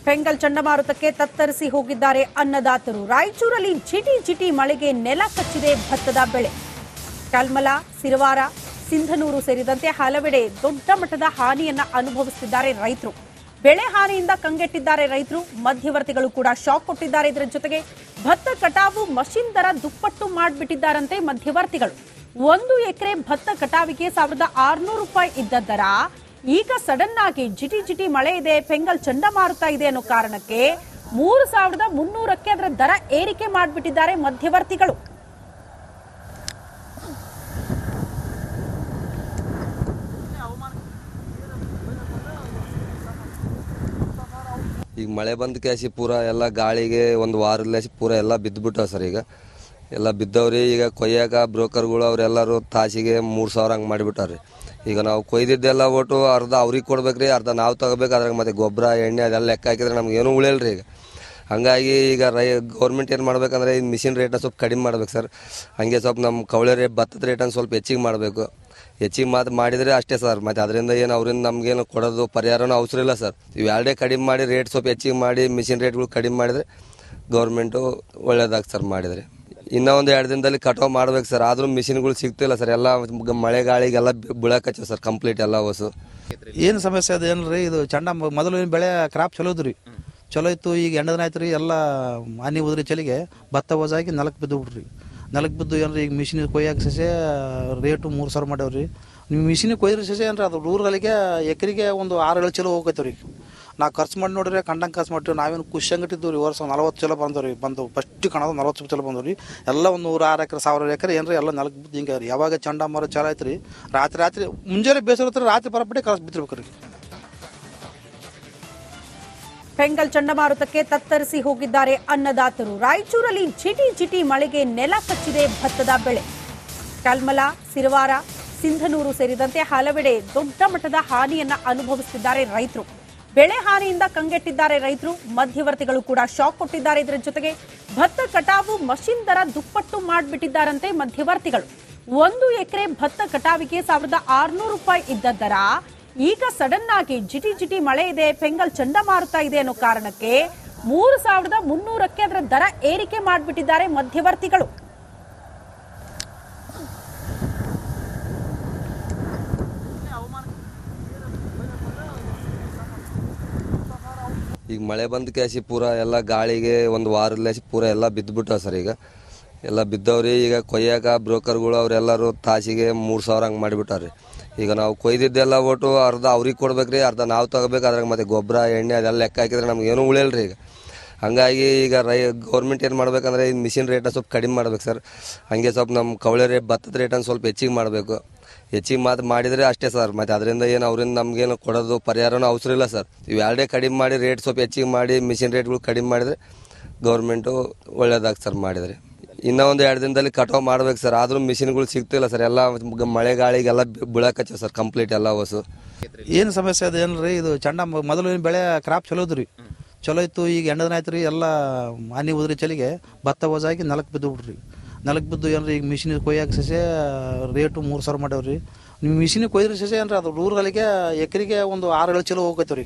ಬೆಂಗಲ್ ಚಂಡಮಾರುತಕ್ಕೆ ತತ್ತರಿಸಿ ಹೋಗಿದ್ದಾರೆ ಅನ್ನದಾತರು. ರಾಯಚೂರಲ್ಲಿ ಜಿಟಿ ಜಿಟಿ ಮಳೆಗೆ ನೆಲ ಕಚ್ಚಿದೆ ಭತ್ತದ ಬೆಳೆ. ಕಲ್ಮಲ, ಸಿರವಾರ, ಸಿಂಧನೂರು ಸೇರಿದಂತೆ ಹಲವೆಡೆ ದೊಡ್ಡ ಮಟ್ಟದ ಹಾನಿಯನ್ನ ಅನುಭವಿಸುತ್ತಿದ್ದಾರೆ ರೈತರು. ಬೆಳೆ ಹಾನಿಯಿಂದ ಕಂಗೆಟ್ಟಿದ್ದಾರೆ ರೈತರು. ಮಧ್ಯವರ್ತಿಗಳು ಕೂಡ ಶಾಕ್ ಕೊಟ್ಟಿದ್ದಾರೆ. ಇದರ ಜೊತೆಗೆ ಭತ್ತ ಕಟಾವು ಮಷಿನ್ ದರ ದುಪ್ಪಟ್ಟು ಮಾಡಿಬಿಟ್ಟಿದ್ದಾರಂತೆ ಮಧ್ಯವರ್ತಿಗಳು. 1 ಎಕರೆ ಭತ್ತ ಕಟಾವಿಗೆ 1600 ರೂಪಾಯಿ ಇದ್ದ ದರ ಈಗ ಸಡನ್ ಆಗಿ ಜಿಟಿ ಜಿಟಿ ಮಳೆ ಇದೆ, ಬೆಂಗಲ್ ಚಂಡಮಾರುತ ಇದೆ ಅನ್ನೋ ಕಾರಣಕ್ಕೆ 3300ಕ್ಕೆ ಅದರ ದರ ಏರಿಕೆ ಮಾಡಿಬಿಟ್ಟಿದ್ದಾರೆ ಮಧ್ಯವರ್ತಿಗಳು. ಈಗ ಮಳೆ ಬಂದ ಕ್ಯಾಸಿ ಪೂರ ಎಲ್ಲ ಗಾಳಿಗೆ ಒಂದು ವಾರದಲ್ಲಿ ಪೂರ ಎಲ್ಲ ಬಿದ್ದುಬಿಟ್ಟಾವ ಸರ್. ಈಗ ಎಲ್ಲ ಬಿದ್ದವ್ರಿ. ಈಗ ಕೊಯ್ಯಾಕ ಬ್ರೋಕರ್ಗಳು ಅವರೆಲ್ಲರೂ ತಾಸಿಗೆ 3000 ಹಂಗೆ ಮಾಡಿಬಿಟ್ಟಾರ್ರಿ. ಈಗ ನಾವು ಕೊಯ್ದಿದ್ದೆಲ್ಲ ಒಟ್ಟು ಅರ್ಧ ಅವ್ರಿಗೆ ಕೊಡ್ಬೇಕ್ರಿ, ಅರ್ಧ ನಾವು ತಗೋಬೇಕು. ಅದ್ರಾಗ ಮತ್ತೆ ಗೊಬ್ಬರ ಎಣ್ಣೆ ಅದೆಲ್ಲ ಲೆಕ್ಕ ಹಾಕಿದ್ರೆ ನಮ್ಗೆ ಏನೂ ಉಳಿಯಲ್ರಿ. ಈಗ ಹಂಗಾಗಿ ಈಗ ಗೌರ್ಮೆಂಟ್ ಏನು ಮಾಡ್ಬೇಕಂದ್ರೆ ಈ ಮಿಷಿನ್ ರೇಟನ್ನ ಸ್ವಲ್ಪ ಕಡಿಮೆ ಮಾಡ್ಬೇಕು ಸರ್. ಹಾಗೆ ಸ್ವಲ್ಪ ನಮ್ಮ ಕವಳೆ ರೇಟ್ ಭತ್ತದ ರೇಟನ್ನು ಸ್ವಲ್ಪ ಹೆಚ್ಚಿಗೆ ಮಾಡಬೇಕು. ಹೆಚ್ಚಿಗೆ ಮಾಡಿದರೆ ಅಷ್ಟೇ ಸರ್. ಮತ್ತು ಅದರಿಂದ ಏನು ಅವರಿಂದ ನಮಗೇನು ಕೊಡೋದು ಪರಿಹಾರನೂ ಅವಸರ ಇಲ್ಲ ಸರ್. ಇವೆರಡೇ ಕಡಿಮೆ ಮಾಡಿ ರೇಟ್ ಸ್ವಲ್ಪ ಹೆಚ್ಚಿಗೆ ಮಾಡಿ ಮಿಷಿನ್ ರೇಟ್ಗಳು ಕಡಿಮೆ ಮಾಡಿದರೆ ಗೌರ್ಮೆಂಟು ಒಳ್ಳೇದಾಗ್ತದೆ ಸರ್. ಮಾಡಿದರೆ ಇನ್ನೂ ಒಂದು 2 ದಿನದಲ್ಲಿ ಕಟಾವು ಮಾಡ್ಬೇಕು ಸರ್. ಆದರೂ ಮಿಷಿನ್ಗಳು ಸಿಗ್ತಿಲ್ಲ ಸರ್. ಎಲ್ಲ ಮಳೆ ಗಾಳಿಗೆಲ್ಲ ಬೀಳಕಚ್ಚ ಸರ್ ಕಂಪ್ಲೀಟ್ ಎಲ್ಲ ಹೊಸು. ಏನು ಸಮಸ್ಯೆ ಅದು ಏನ್ರಿ, ಇದು ಚಂಡ ಮೊದಲು ಬೆಳೆ ಕ್ರಾಪ್ ಚಲೋ ಇದ್ರಿ, ಚಲೋ ಇತ್ತು. ಈಗ ಎಂಡದಿನ ಆಯ್ತು ರೀ, ಎಲ್ಲ ಹನಿ ಉದ್ರಿ ಚಳಿಗೆ ಭತ್ತ ಹೊಸಾಗಿ ನೆಲಕ್ಕೆ ಬಿದ್ದು ಬಿಡ್ರಿ. ನೆಲಕ್ಕೆ ಬಿದ್ದು ಏನ್ರಿ ಈಗ ಮಿಷಿನ್ ಕೊಯ್ಯಾಕ ಸಸ್ಯ ರೇಟು 3000 ಮಾಡ್ಯಾವ್ರಿ. ನೀವು ಮಿಷಿನ್ ಕೊಯ್ದ್ರೆ ಸಸ್ಯ ಏನ್ರಿ ಅದು ರೂರಲ್ಲಿಗೆ ಎಕರೆಗೆ ಒಂದು 6-7 ಚಲೋ ಹೋಗೈತವ್ರಿ. ನಾವು ಖರ್ಚು ಮಾಡಿ ನೋಡ್ರಿ ಕಂಡಂಗೆ ಖರ್ಚು ಮಾಡ್ತೀವಿ. ನಾವೇನು ಖುಷಿಯಂಗಿಟ್ಟಿದ್ದು ರೀ. ವರ್ಷ 40 ಚಲೋ ಬಂದವ್ರಿ. ಫಸ್ಟ್ ಕಾಣೋದು 40 ಚಲೋ ಬಂದವ್ರಿ. ಎಲ್ಲ ಒಂದು 106 ಎಕರೆ 1000 ಎಕರೆ ಏನ್ರಿ ಎಲ್ಲ ನೆಲಕ್ಕೆ ಬಿದ್ದು ಹಿಂಗೆ ರೀ. ಯಾವಾಗ ಚಂಡಮಾರುತ ಚಾಲ ಆಯ್ತು ರೀ, ರಾತ್ರಿ ಮುಂಜಾನೆ ಬೇಸರ ಹತ್ರ ರಾತ್ರಿ ಬರಪಟ್ಟೆ ಕಳ್ಸಿ ಬಿದ್ದಿರ್ಬೇಕು ರೀ. ಬೆಂಗಲ್ ಚಂಡಮಾರುತಕ್ಕೆ ತತ್ತರಿಸಿ ಹೋಗಿದ್ದಾರೆ ಅನ್ನದಾತರು. ರಾಯಚೂರಲ್ಲಿ ಜಿಟಿ ಜಿಟಿ ಮಳೆಗೆ ನೆಲ ಕಚ್ಚಿದೆ ಭತ್ತದ ಬೆಳೆ. ಕಲ್ಮಲ, ಸಿರವಾರ, ಸಿಂಧನೂರು ಸೇರಿದಂತೆ ಹಲವೆಡೆ ದೊಡ್ಡ ಮಟ್ಟದ ಹಾನಿಯನ್ನ ಅನುಭವಿಸುತ್ತಿದ್ದಾರೆ ರೈತರು. ಬೆಳೆ ಹಾನಿಯಿಂದ ಕಂಗೆಟ್ಟಿದ್ದಾರೆ ರೈತರು. ಮಧ್ಯವರ್ತಿಗಳು ಕೂಡ ಶಾಕ್ ಕೊಟ್ಟಿದ್ದಾರೆ. ಇದರ ಜೊತೆಗೆ ಭತ್ತ ಕಟಾವು ಮಷಿನ್ ದರ ದುಪ್ಪಟ್ಟು ಮಾಡಿಬಿಟ್ಟಿದ್ದಾರಂತೆ ಮಧ್ಯವರ್ತಿಗಳು. 1 ಎಕರೆ ಭತ್ತ ಕಟಾವಿಗೆ 1600 ರೂಪಾಯಿ ಇದ್ದ ದರ ಈಗ ಸಡನ್ ಆಗಿ ಜಿಟಿ ಜಿಟಿ ಮಳೆ ಇದೆ, ಬೆಂಗಲ್ ಚಂಡಮಾರುತ ಇದೆ ಅನ್ನೋ ಕಾರಣಕ್ಕೆ 3300ಕ್ಕೆ ಅದರ ದರ ಏರಿಕೆ ಮಾಡಿಬಿಟ್ಟಿದ್ದಾರೆ ಮಧ್ಯವರ್ತಿಗಳು. ಈಗ ಮಳೆ ಬಂದ ಕ್ಯಾಸಿ ಪೂರ ಎಲ್ಲ ಗಾಳಿಗೆ ಒಂದು ವಾರದಲ್ಲಿ ಪೂರ ಎಲ್ಲ ಬಿದ್ದುಬಿಟ್ಟಾವ ಸರ್. ಈಗ ಎಲ್ಲ ಬಿದ್ದವ್ರಿ. ಈಗ ಕೊಯ್ಯಾಕ ಬ್ರೋಕರ್ಗಳು ಅವರೆಲ್ಲರೂ ತಾಸಿಗೆ 3000 ಹಂಗೆ ಮಾಡಿಬಿಟ್ಟಾರ್ರಿ. ಈಗ ನಾವು ಕೊಯ್ದಿದ್ದೆಲ್ಲ ಒಟ್ಟು ಅರ್ಧ ಅವ್ರಿಗೆ ಕೊಡ್ಬೇಕ್ರಿ, ಅರ್ಧ ನಾವು ತಗೋಬೇಕು. ಅದ್ರಾಗ ಮತ್ತೆ ಗೊಬ್ಬರ ಎಣ್ಣೆ ಅದೆಲ್ಲ ಲೆಕ್ಕ ಹಾಕಿದ್ರೆ ನಮ್ಗೆ ಏನೂ ಉಳಿಯಲ್ರಿ. ಈಗ ಹಂಗಾಗಿ ಈಗ ಗೌರ್ಮೆಂಟ್ ಏನು ಮಾಡ್ಬೇಕಂದ್ರೆ ಈ ಮಿಷಿನ್ ರೇಟನ್ನ ಸ್ವಲ್ಪ ಕಡಿಮೆ ಮಾಡ್ಬೇಕು ಸರ್. ಹಾಗೆ ಸ್ವಲ್ಪ ನಮ್ಮ ಕವಳೆ ರೇಟ್ ಭತ್ತದ ರೇಟನ್ನು ಸ್ವಲ್ಪ ಹೆಚ್ಚಿಗೆ ಮಾಡಬೇಕು. ಹೆಚ್ಚಿಗೆ ಮಾಡಿದರೆ ಅಷ್ಟೇ ಸರ್. ಮತ್ತು ಅದರಿಂದ ಏನು ಅವರಿಂದ ನಮಗೇನು ಕೊಡೋದು ಪರಿಹಾರನೂ ಅವಸರ ಇಲ್ಲ ಸರ್. ಇವೆರಡೇ ಕಡಿಮೆ ಮಾಡಿ ರೇಟ್ ಸ್ವಲ್ಪ ಹೆಚ್ಚಿಗೆ ಮಾಡಿ ಮಿಷಿನ್ ರೇಟ್ಗಳು ಕಡಿಮೆ ಮಾಡಿದರೆ ಗೌರ್ಮೆಂಟು ಒಳ್ಳೇದಾಗ್ತದೆ ಸರ್. ಮಾಡಿದರೆ ಇನ್ನೂ ಒಂದು 2 ದಿನದಲ್ಲಿ ಕಟಾವು ಮಾಡ್ಬೇಕು ಸರ್. ಆದರೂ ಮಿಷಿನ್ಗಳು ಸಿಗ್ತಿಲ್ಲ ಸರ್. ಎಲ್ಲ ಮಳೆ ಗಾಳಿಗೆಲ್ಲ ಬೀಳಕಚ್ಚ ಸರ್ ಕಂಪ್ಲೀಟ್ ಎಲ್ಲ ಹೊಸು. ಏನು ಸಮಸ್ಯೆ ಅದು ಏನ್ರಿ, ಇದು ಚಂಡ ಮೊದಲು ಬೆಳೆ ಕ್ರಾಪ್ ಚಲೋ ಇದ್ರಿ, ಚಲೋ ಇತ್ತು. ಈಗ ಎಂಡದಿನ ಆಯ್ತು ರೀ, ಎಲ್ಲ ಹನಿ ಉದ್ರಿ ಚಳಿಗೆ ಭತ್ತ ಹೊಸಾಗಿ ನೆಲಕ್ಕೆ ಬಿದ್ದು ಬಿಡ್ರಿ. ನೆಲಕ್ಕೆ ಬಿದ್ದು ಏನ್ರಿ ಈಗ ಮಿಷಿನ್ ಕೊಯ್ಯಾಕ ಸಸ್ಯ ರೇಟು 3000 ಮಾಡ್ಯಾವ್ರಿ. ನೀವು ಮಿಷಿನ್ ಕೊಯ್ದ್ರೆ ಸಸ್ಯ ಏನ್ರಿ ಅದು ರೂರಲ್ಲಿಗೆ ಎಕರೆಗೆ ಒಂದು 6-7 ಚಲೋ ಹೋಗೈತವ್ರಿ.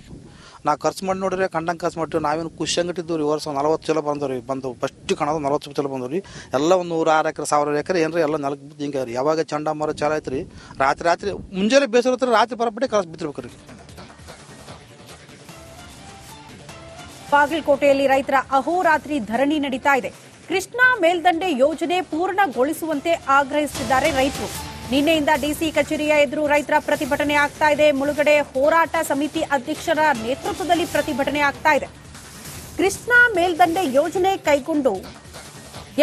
ನಾವು ಖರ್ಚು ಮಾಡಿ ನೋಡ್ರಿ ಕಂಡಂಗೆ ಖರ್ಚು ಮಾಡ್ತೀವಿ. ನಾವೇನು ಖುಷಿಯಂಗಿಟ್ಟಿದ್ದು ರೀ. ವರ್ಷ 40 ಚಲೋ ಬಂದವ್ರಿ. ಫಸ್ಟ್ ಕಾಣೋದು 40 ಚಲೋ ಬಂದವ್ರಿ. ಎಲ್ಲ ಒಂದು 106 ಎಕರೆ 1000 ಎಕರೆ ಏನ್ರಿ ಎಲ್ಲ ನೆಲಕ್ಕೆ ಬಿದ್ದು ಹಿಂಗೆ ರೀ. ಯಾವಾಗ ಚಂಡಮಾರುತ ಚಾಲ ಆಯ್ತು ರೀ, ರಾತ್ರಿ ಮುಂಜಾನೆ ಬೇಸರ ಹತ್ರ ರಾತ್ರಿ ಬರಪಟ್ಟೆ ಕಳ್ಸಿ ಬಿದ್ದಿರ್ಬೇಕು ರೀ. ಬಾಗಲಕೋಟೆಯಲ್ಲಿ ರೈತರ ಅಹೋರಾತ್ರಿ ಧರಣಿ ನಡೀತಾ ಇದೆ. ಕೃಷ್ಣಾ ಮೇಲ್ದಂಡೆ ಯೋಜನೆ ಪೂರ್ಣಗೊಳಿಸುವಂತೆ ಆಗ್ರಹಿಸುತ್ತಿದ್ದಾರೆ ರೈತರು. ನಿನ್ನೆಯಿಂದ ಡಿಸಿ ಕಚೇರಿಯ ಎದುರು ರೈತರ ಪ್ರತಿಭಟನೆ ಆಗ್ತಾ ಇದೆ. ಮುಳುಗಡೆ ಹೋರಾಟ ಸಮಿತಿ ಅಧ್ಯಕ್ಷರ ನೇತೃತ್ವದಲ್ಲಿ ಪ್ರತಿಭಟನೆ ಆಗ್ತಾ ಇದೆ. ಕೃಷ್ಣಾ ಮೇಲ್ದಂಡೆ ಯೋಜನೆ ಕೈಗೊಂಡು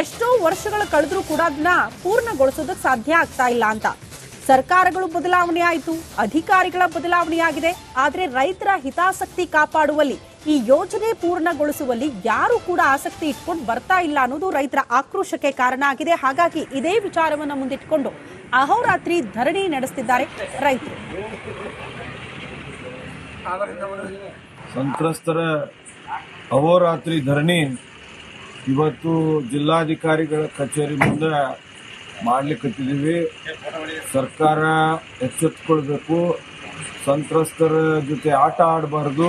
ಎಷ್ಟೋ ವರ್ಷಗಳು ಕಳೆದ್ರೂ ಕೂಡ ಅದನ್ನ ಪೂರ್ಣಗೊಳಿಸೋದಕ್ಕೆ ಸಾಧ್ಯ ಆಗ್ತಾ ಇಲ್ಲ ಅಂತ. ಸರ್ಕಾರಗಳು ಬದಲಾವಣೆ ಆಯಿತು, ಅಧಿಕಾರಿಗಳ ಬದಲಾವಣೆ ಆಗಿದೆ. ಆದರೆ ರೈತರ ಹಿತಾಸಕ್ತಿ ಕಾಪಾಡುವಲ್ಲಿ, ಈ ಯೋಜನೆ ಪೂರ್ಣಗೊಳಿಸುವಲ್ಲಿ ಯಾರು ಕೂಡ ಆಸಕ್ತಿ ಇಟ್ಕೊಂಡು ಬರ್ತಾ ಇಲ್ಲ ಅನ್ನೋದು ರೈತರ ಆಕ್ರೋಶಕ್ಕೆ ಕಾರಣ ಆಗಿದೆ. ಹಾಗಾಗಿ ಇದೇ ವಿಚಾರವನ್ನು ಮುಂದಿಟ್ಟುಕೊಂಡು ಅಹೋರಾತ್ರಿ ಧರಣಿ ನಡೆಸುತ್ತಿದ್ದಾರೆ ರೈತರು. ಸಂತ್ರಸ್ತರ ಅಹೋರಾತ್ರಿ ಧರಣಿ ಇವತ್ತು ಜಿಲ್ಲಾಧಿಕಾರಿಗಳ ಕಚೇರಿ ಮುಂದೆ ಮಾಡ್ಲಿಕ್ಕತ್ತಿದ್ದೀವಿ. ಸರ್ಕಾರ ಎಚ್ಚೆತ್ತುಕೊಳ್ಬೇಕು. ಸಂತ್ರಸ್ತರ ಜೊತೆ ಆಟ ಆಡಬಾರ್ದು.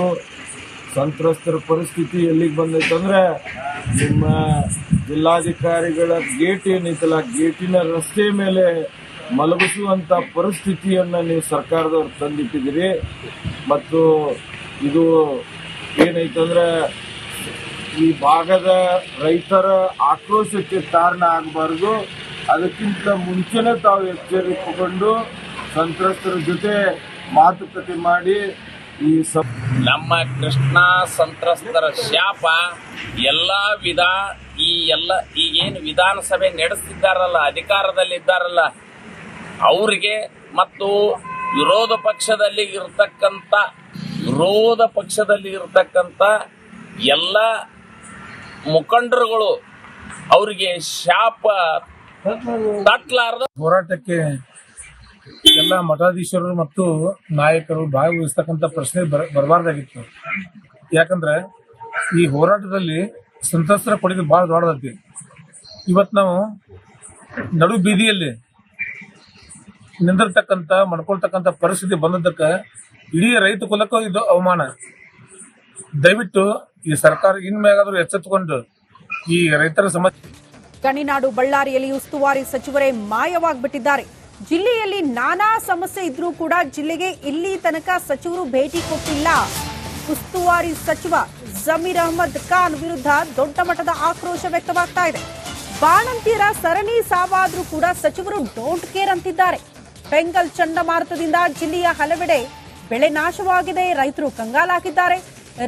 ಸಂತ್ರಸ್ತರ ಪರಿಸ್ಥಿತಿ ಎಲ್ಲಿಗೆ ಬಂದೈತಂದ್ರೆ ನಿಮ್ಮ ಜಿಲ್ಲಾಧಿಕಾರಿಗಳ ಗೇಟ್ ಏನೈತಲ್ಲ, ಗೇಟಿನ ರಸ್ತೆ ಮೇಲೆ ಮಲಗಿಸುವಂಥ ಪರಿಸ್ಥಿತಿಯನ್ನು ನೀವು ಸರ್ಕಾರದವ್ರು ತಂದಿಟ್ಟಿದ್ದೀರಿ. ಮತ್ತು ಇದು ಏನೈತಂದ್ರೆ ಈ ಭಾಗದ ರೈತರ ಆಕ್ರೋಶಕ್ಕೆ ಕಾರಣ ಆಗಬಾರ್ದು. ಅದಕ್ಕಿಂತ ಮುಂಚೆನೇ ತಾವು ಎಚ್ಚರಿಸಿಕೊಂಡು ಸಂತ್ರಸ್ತರ ಜೊತೆ ಮಾತುಕತೆ ಮಾಡಿ ನಮ್ಮ ಕೃಷ್ಣಾ ಸಂತ್ರಸ್ತರ ಶಾಪ ಈಗೇನು ವಿಧಾನಸಭೆ ನಡೆಸ್ತಿದ್ದಾರಲ್ಲ, ಅಧಿಕಾರದಲ್ಲಿದ್ದಾರಲ್ಲ ಅವರಿಗೆ ಮತ್ತು ವಿರೋಧ ಪಕ್ಷದಲ್ಲಿ ಇರತಕ್ಕಂಥ ಎಲ್ಲ ಮುಖಂಡರುಗಳು ಅವರಿಗೆ ಶಾಪ ತಟ್ಟಲಾರದ ಹೋರಾಟಕ್ಕೆ ಎಲ್ಲ ಮಠಾಧೀಶರು ಮತ್ತು ನಾಯಕರು ಭಾಗವಹಿಸ್ತಕ್ಕಂಥ ಪ್ರಶ್ನೆ ಬರಬಾರ್ದಾಗಿತ್ತು. ಯಾಕಂದ್ರೆ ಈ ಹೋರಾಟದಲ್ಲಿ ಸಂತ್ರಸ್ತರ ಕೊಡುಗೆ ಬಹಳ ದೊಡ್ಡದೈತಿ. ಇವತ್ತು ನಾವು ನಡು ಬೀದಿಯಲ್ಲಿ ನಿಂದಿರ್ತಕ್ಕಂಥ ಮಾಡ್ಕೊಳ್ತಕ್ಕಂಥ ಪರಿಸ್ಥಿತಿ ಬಂದದ್ದಕ್ಕೆ ಇಡೀ ರೈತ ಕುಲಕ್ಕೂ ಇದು ಅವಮಾನ. ದಯವಿಟ್ಟು ಈ ಸರ್ಕಾರ ಇನ್ಮೇಲಾದ್ರೂ ಎಚ್ಚೆತ್ತುಕೊಂಡು ಈ ರೈತರ ಸಮಸ್ಯೆ. ಗಣಿನಾಡು ಬಳ್ಳಾರಿಯಲ್ಲಿ ಉಸ್ತುವಾರಿ ಸಚಿವರೇ ಮಾಯವಾಗ್ಬಿಟ್ಟಿದ್ದಾರೆ. ಜಿಲ್ಲೆಯಲ್ಲಿ ನಾನಾ ಸಮಸ್ಯೆ ಇದ್ರೂ ಕೂಡ ಜಿಲ್ಲೆಗೆ ಇಲ್ಲಿ ತನಕ ಸಚಿವರು ಭೇಟಿ ಕೊಟ್ಟಿಲ್ಲ. ಉಸ್ತುವಾರಿ ಸಚಿವ ಜಮೀರ್ ಅಹಮದ್ ಖಾನ್ ವಿರುದ್ಧ ದೊಡ್ಡ ಮಟ್ಟದ ಆಕ್ರೋಶ ವ್ಯಕ್ತವಾಗ್ತಾ ಇದೆ. ಬಾಣಂತಿಯರ ಸರಣಿ ಸಾವಾದ್ರೂ ಕೂಡ ಸಚಿವರು ಡೋಂಟ್ ಕೇರ್ ಅಂತಿದ್ದಾರೆ. ಬೆಂಗಲ್ ಚಂಡಮಾರುತದಿಂದ ಜಿಲ್ಲೆಯ ಹಲವೆಡೆ ಬೆಳೆ ನಾಶವಾಗಿದೆ, ರೈತರು ಕಂಗಾಲಾಗಿದ್ದಾರೆ.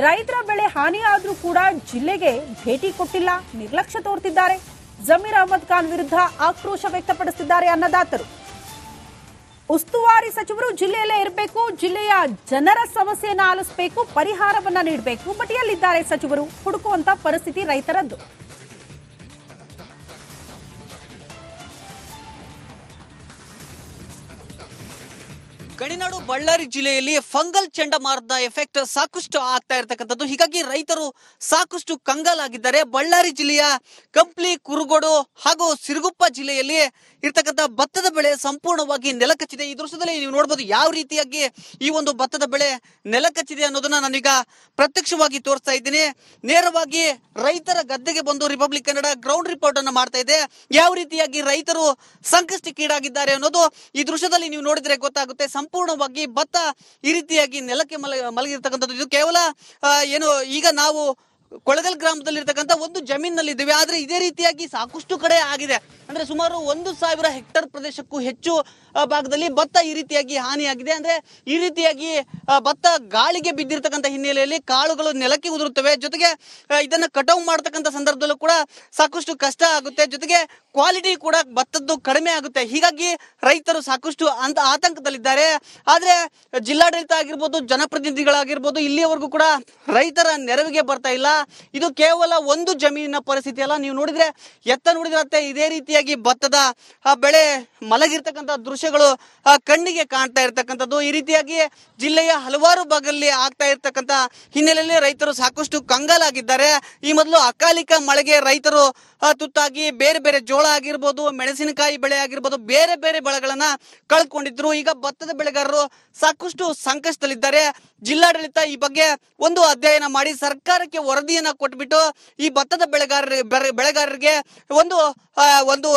ರೈತರ ಬೆಳೆ ಹಾನಿಯಾದ್ರೂ ಕೂಡ ಜಿಲ್ಲೆಗೆ ಭೇಟಿ ಕೊಟ್ಟಿಲ್ಲ, ನಿರ್ಲಕ್ಷ್ಯ ತೋರ್ತಿದ್ದಾರೆ. ಜಮೀರ್ ಅಹಮದ್ ಖಾನ್ ವಿರುದ್ಧ ಆಕ್ರೋಶ ವ್ಯಕ್ತಪಡಿಸಿದ್ದಾರೆ ಅನ್ನದಾತರು. ಉಸ್ತುವಾರಿ ಸಚಿವರು ಜಿಲ್ಲೆಯಲ್ಲೇ ಇರಬೇಕು, ಜಿಲ್ಲೆಯ ಜನರ ಸಮಸ್ಯೆಯನ್ನು ಆಲಿಸಬೇಕು, ಪರಿಹಾರವನ್ನ ನೀಡಬೇಕು. ಬಟ್ ಎಲ್ಲಿದ್ದಾರೆ ಸಚಿವರು? ಹುಡುಕುವಂತ ಪರಿಸ್ಥಿತಿ ರೈತರದ್ದು. ಗಣಿನಾಡು ಬಳ್ಳಾರಿ ಜಿಲ್ಲೆಯಲ್ಲಿ ಫಂಗಲ್ ಚಂಡಮಾರುತದ ಎಫೆಕ್ಟ್ ಸಾಕಷ್ಟು ಆಗ್ತಾ ಇರತಕ್ಕಂಥದ್ದು. ಹೀಗಾಗಿ ರೈತರು ಸಾಕಷ್ಟು ಕಂಗಾಲಾಗಿದ್ದಾರೆ. ಬಳ್ಳಾರಿ ಜಿಲ್ಲೆಯ ಕಂಪ್ಲಿ, ಕುರುಗೋಡು ಹಾಗೂ ಸಿರುಗುಪ್ಪ ಜಿಲ್ಲೆಯಲ್ಲಿ ಇರ್ತಕ್ಕಂಥ ಭತ್ತದ ಬೆಳೆ ಸಂಪೂರ್ಣವಾಗಿ ನೆಲಕಚ್ಚಿದೆ. ಈ ದೃಶ್ಯದಲ್ಲಿ ನೀವು ನೋಡಬಹುದು ಯಾವ ರೀತಿಯಾಗಿ ಈ ಒಂದು ಭತ್ತದ ಬೆಳೆ ನೆಲಕಚ್ಚಿದೆ ಅನ್ನೋದನ್ನ ನಾನೀಗ ಪ್ರತ್ಯಕ್ಷವಾಗಿ ತೋರಿಸ್ತಾ ಇದ್ದೀನಿ. ನೇರವಾಗಿ ರೈತರ ಗದ್ದೆಗೆ ಬಂದು ರಿಪಬ್ಲಿಕ್ ಕನ್ನಡ ಗ್ರೌಂಡ್ ರಿಪೋರ್ಟ್ ಅನ್ನು ಮಾಡ್ತಾ ಇದೆ. ಯಾವ ರೀತಿಯಾಗಿ ರೈತರು ಸಂಕಷ್ಟಕ್ಕೀಡಾಗಿದ್ದಾರೆ ಅನ್ನೋದು ಈ ದೃಶ್ಯದಲ್ಲಿ ನೀವು ನೋಡಿದ್ರೆ ಗೊತ್ತಾಗುತ್ತೆ. ಸಂಪೂರ್ಣವಾಗಿ ಭತ್ತ ಈ ರೀತಿಯಾಗಿ ನೆಲಕ್ಕೆ ಮಲಗಿರ್ತಕ್ಕಂಥದ್ದು. ಇದು ಕೇವಲ ಏನು ಈಗ ನಾವು ಕೊಳಗಲ್ ಗ್ರಾಮದಲ್ಲಿರ್ತಕ್ಕಂಥ ಒಂದು ಜಮೀನಿನಲ್ಲಿದ್ದೇವೆ. ಆದ್ರೆ ಇದೇ ರೀತಿಯಾಗಿ ಸಾಕಷ್ಟು ಕಡೆ ಆಗಿದೆ. ಅಂದ್ರೆ ಸುಮಾರು 1,000 ಹೆಕ್ಟೇರ್ ಪ್ರದೇಶಕ್ಕೂ ಹೆಚ್ಚು ಭಾಗದಲ್ಲಿ ಭತ್ತ ಈ ರೀತಿಯಾಗಿ ಹಾನಿಯಾಗಿದೆ. ಅಂದ್ರೆ ಈ ರೀತಿಯಾಗಿ ಭತ್ತ ಗಾಳಿಗೆ ಬಿದ್ದಿರ್ತಕ್ಕಂಥ ಹಿನ್ನೆಲೆಯಲ್ಲಿ ಕಾಳುಗಳು ನೆಲಕ್ಕೆ ಉದುರುತ್ತವೆ. ಜೊತೆಗೆ ಇದನ್ನ ಕಟಾವು ಮಾಡತಕ್ಕಂಥ ಸಂದರ್ಭದಲ್ಲೂ ಕೂಡ ಸಾಕಷ್ಟು ಕಷ್ಟ ಆಗುತ್ತೆ. ಜೊತೆಗೆ ಕ್ವಾಲಿಟಿ ಕೂಡ ಭತ್ತದ್ದು ಕಡಿಮೆ ಆಗುತ್ತೆ. ಹೀಗಾಗಿ ರೈತರು ಸಾಕಷ್ಟು ಆತಂಕದಲ್ಲಿದ್ದಾರೆ. ಆದ್ರೆ ಜಿಲ್ಲಾಡಳಿತ ಆಗಿರ್ಬೋದು, ಜನಪ್ರತಿನಿಧಿಗಳಾಗಿರ್ಬೋದು, ಇಲ್ಲಿಯವರೆಗೂ ಕೂಡ ರೈತರ ನೆರವಿಗೆ ಬರ್ತಾ ಇಲ್ಲ. ಇದು ಕೇವಲ ಒಂದು ಜಮೀನಿನ ಪರಿಸ್ಥಿತಿ ಅಲ್ಲ. ನೀವು ನೋಡಿದ್ರೆ ನೋಡಿದ್ರೆ ಇದೇ ರೀತಿಯಾಗಿ ಭತ್ತದ ಬೆಳೆ ಮಲಗಿರ್ತಕ್ಕಂಥ ದೃಶ್ಯಗಳು ಕಣ್ಣಿಗೆ ಕಾಣ್ತಾ ಇರ್ತಕ್ಕಂಥದ್ದು. ಈ ರೀತಿಯಾಗಿ ಜಿಲ್ಲೆಯ ಹಲವಾರು ಭಾಗದಲ್ಲಿ ಆಗ್ತಾ ಇರ್ತಕ್ಕಂಥ ಹಿನ್ನೆಲೆಯಲ್ಲಿ ರೈತರು ಸಾಕಷ್ಟು ಕಂಗಾಲಾಗಿದ್ದಾರೆ. ಈ ಮೊದಲು ಅಕಾಲಿಕ ಮಳೆಗೆ ರೈತರು ತುತ್ತಾಗಿ ಬೇರೆ ಬೇರೆ ಜೋಳ ಆಗಿರ್ಬೋದು, ಮೆಣಸಿನಕಾಯಿ ಬೆಳೆ ಆಗಿರ್ಬೋದು, ಬೇರೆ ಬೇರೆ ಬೆಳೆಗಳನ್ನ ಕಳ್ಕೊಂಡಿದ್ರು. ಈಗ ಭತ್ತದ ಬೆಳೆಗಾರರು ಸಾಕಷ್ಟು ಸಂಕಷ್ಟದಲ್ಲಿದ್ದಾರೆ. ಜಿಲ್ಲಾಡಳಿತ ಈ ಬಗ್ಗೆ ಒಂದು ಅಧ್ಯಯನ ಮಾಡಿ ಸರ್ಕಾರಕ್ಕೆ ವರದಿಯನ್ನ ಕೊಟ್ಬಿಟ್ಟು ಈ ಭತ್ತದ ಬೆಳೆಗಾರರಿಗೆ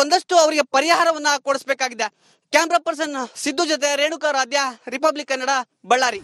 ಒಂದಷ್ಟು ಅವರಿಗೆ ಪರಿಹಾರವನ್ನ ಕೊಡಿಸಬೇಕಾಗಿದೆ. ಕ್ಯಾಮ್ರಾ ಪರ್ಸನ್ ಸಿದ್ದು ಜೊತೆ ರೇಣುಕಾ ರಾಧ್ಯ, ರಿಪಬ್ಲಿಕ್ ಕನ್ನಡ, ಬಳ್ಳಾರಿ.